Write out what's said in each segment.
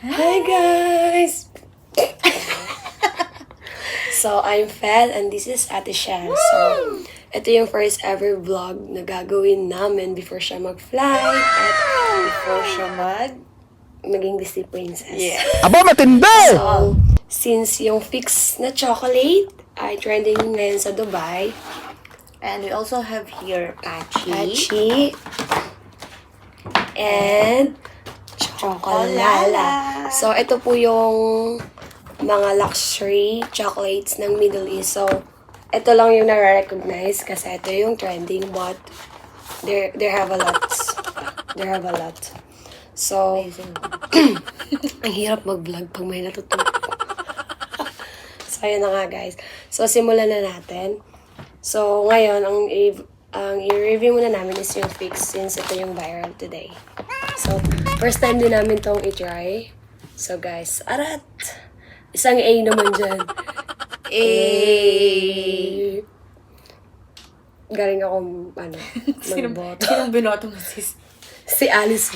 Hi guys! So, I'm Fel and this is Ate Shell. So, ito yung first ever vlog na gagawin namin before siya mag-fly at before siya maging Disney princess. Yeah. Aba, matindi! So, since yung fix na chocolate ay trending ngayon sa Dubai, And we also have here Pachi. Pachi, and Chocolala. So, ito po yung mga luxury chocolates ng Middle East. So, ito lang yung na-recognize kasi ito yung trending, but there have a lot. There have a lot. So, ang hirap mag-vlog pag may natutunan. So, ayun na nga guys. So, simulan na natin. So, ngayon, ang i-review muna namin is yung fix since ito yung viral today. So, first time din namin tong i-try. So, guys, arat! Isang A naman dyan. A! Galing akong, magboto. Sinong binoto mo, sis? Si Alice.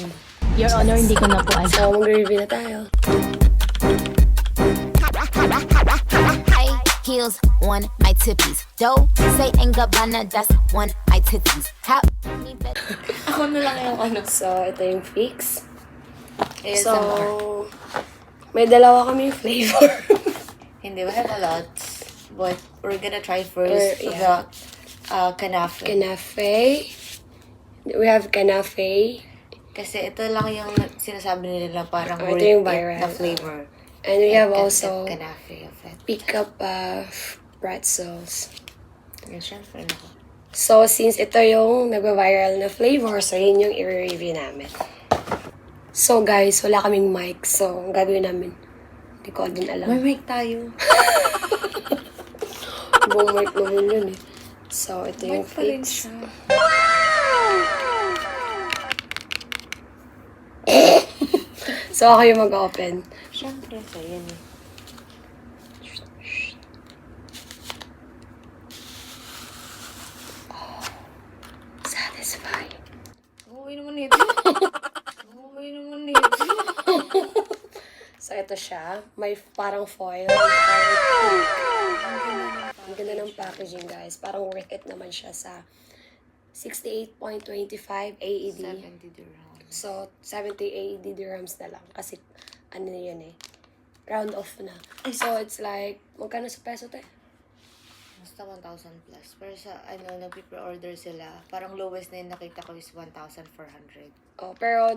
Your Honor, hindi ko na po alam. So, mag-review na tayo. High heels on my tippies. Dough, say and Gabbana, that's on my titties. How me better. Ako na lang yung ano. So, ito yung fix. ASMR. So, may dalawa kami flavor. Hindi, we have a lot. But we're gonna try first Yeah. the kanafe. Kanafe. We have kanafe. Kasi ito lang yung sinasabi nila na parang Oh, ito worth yung it viral. na flavor. And we have also Kanafe of it. pick up pretzels. Yan, syempre na ko. So, since ito yung nagwa-viral na flavor, so yun yung i-review namin. So, guys, wala kaming mic. So, ang gagawin namin, hindi ko din alam. May mic tayo. Buong mic naman yun eh. So, ito yung Mic pa rin fix. siya. So, ako yung mag-open. Syempre, sa yan eh. Satisfying. Okay naman nito. Okay naman nito. So, ito siya. May parang foil. Parang ang ganda ng packaging, guys. Parang worth it naman siya sa 68.25 AED. 70 dirhams. So, 70 AED dirhams na lang. Kasi, ano yun eh. Round off na. So, it's like, magkano sa peso tayo? Basta 1,000 plus. Pero sa, nag-pre-order sila. Parang lowest na yung nakita ko is 1,400. Oh, pero,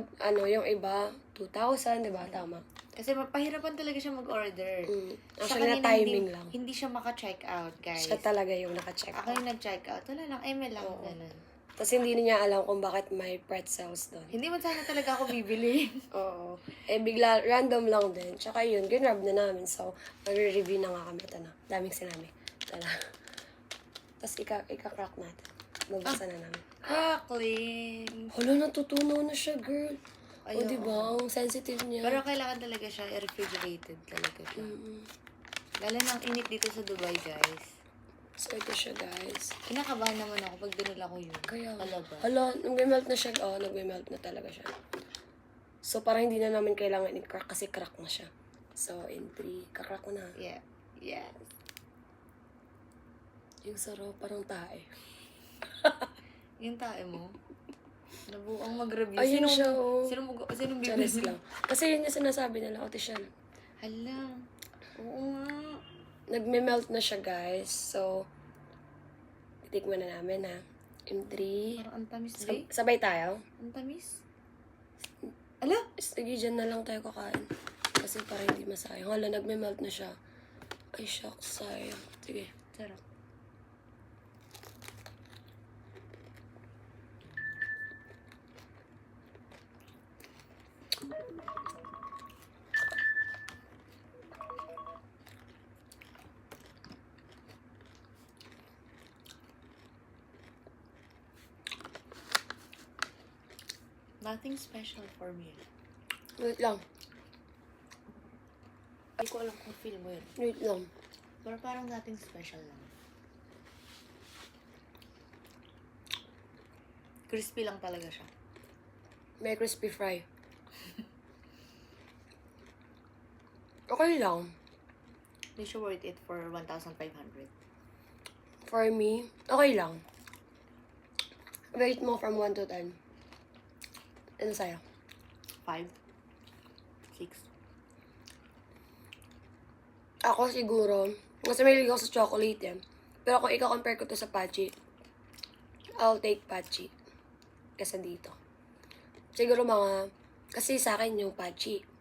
yung iba, 2,000, di ba? Tama. Kasi mapahirapan talaga siya mag-order. Siya Actually, na kanina timing lang. Hindi siya maka-check out, guys. Siya talaga yung naka-check. Ako yung nag-check out. Wala lang, ML lang. Oo. Ganun. Tapos, hindi niya alam kung bakit may pretzels doon. Hindi man sana talaga ako bibili. Oo. Eh, bigla, random lang din. Tsaka yun, ginrab na namin. So, magre-review na nga kami. Ito na. Daming sinami. Ito na. Tapos, ika-crack natin. Magbasa na namin. Crackling! Hala, natutunaw na siya, girl. O, Ayun. diba? Ang sensitive niya. Pero kailangan talaga siya refrigerated talaga siya. Lalo na ang init dito sa Dubai, guys. So, ito siya, guys. Kinakabahan naman ako pag dinala ko yun. Kaya, Kalaba. hala, nagme-melt na siya. Oo, nagme-melt na talaga siya. So, parang hindi na namin kailangan i-crack kasi crack na siya. So, in 3, kakrack ko na. Yeah. Yes. Yung sarap, parang tae. Yung tae mo. Nabuang mag-review. Ayun siya, oh. Sinong Charis bibili? lang. Kasi yun yung sinasabi nila, Ate Shell. Hala. Oo nga. Nagme-melt na siya, guys. So, titikman na namin, ha. In 3. Parang ang tamis, di. Sabay tayo. Ang tamis. Ala? Sige, dyan na lang tayo kakain. Kasi para hindi masayang. Hala, nagme-melt na siya. Ay, shucks, sayang. Sige. Sarap. Nothing special for me. Wait lang. Hindi ko alam kung feel mo yun. Wait lang. Pero parang nothing special lang. Crispy lang talaga siya. May crispy fry. Okay lang. Hindi siya worth it for 1,500. For me, okay lang. Rate mo from 1 to 10. Ano sa'yo? 5? 6? Ako siguro, kasi mahilig ako sa chocolate eh. Pero kung i-compare ko to sa Pachi, I'll take Pachi. Kasi dito. Siguro kasi sa akin yung Pachi,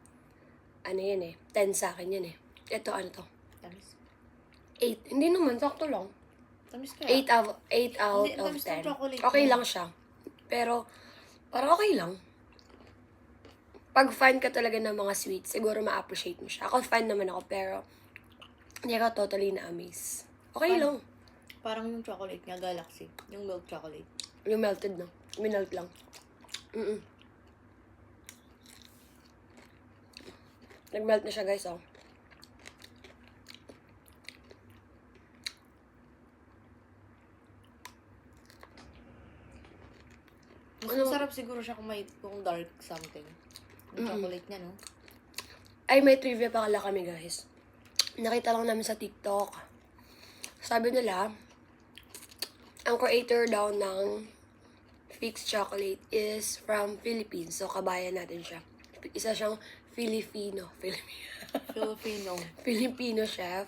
ano yan eh, 10 sa akin yan eh. Ito, ano to? Tamis. 8. Hindi naman, sakto lang. Tamis kaya? 8 out Hindi, of tamis ng 10. chocolate Okay niya. lang siya. Pero, parang okay lang. Pag fan ka talaga ng mga sweets, siguro ma-appreciate mo siya. Ako fan naman ako, pero hindi ako totally na-amaze. Okay lang. Parang yung chocolate niya, Galaxy. Yung milk chocolate. Yung melted na. Minelt lang. Nag-melt na siya, guys, oh. Mas masarap siguro siya kung dark something. Yung chocolate niya, no? Ay, may trivia pa kala kami, guys. Nakita lang namin sa TikTok. Sabi nila, ang creator daw ng Fix Chocolate is from Philippines. So, kabayan natin siya. Isa siyang Filipino chef.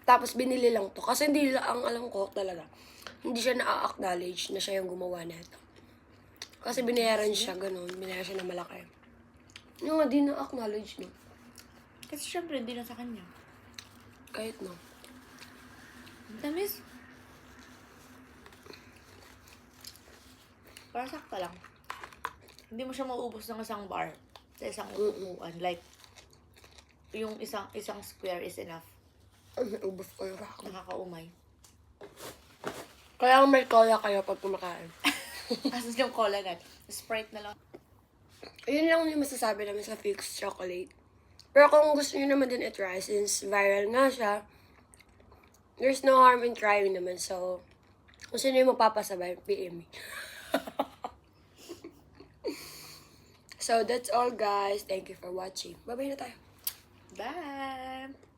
Tapos, binili lang to. Kasi hindi lang, ang alam ko talaga, hindi siya na-acknowledge na siya yung gumawa nito. Kasi binayaran siya, ganun. Binayaran siya na malaki. Yung nga, di na-acknowledge, no? Kasi syempre, hindi na sa kanya. Kahit, no? Ang tamis. Parang sakto lang. Hindi mo siya mauubos ng isang bar sa isang upuan. Like, yung isang square is enough. Ubus ko yung ako. Nakakaumay. Kaya may cola kayo pag kumakain. Tapos yung cola na. Sprite na lang. Ayun lang yung masasabi namin sa Fix Chocolate. Pero kung gusto nyo naman din i-try, since viral nga siya, there's no harm in trying naman. So, kung sino yung magpapasabay, PM me. So, that's all, guys. Thank you for watching. Bye-bye na tayo. Bye!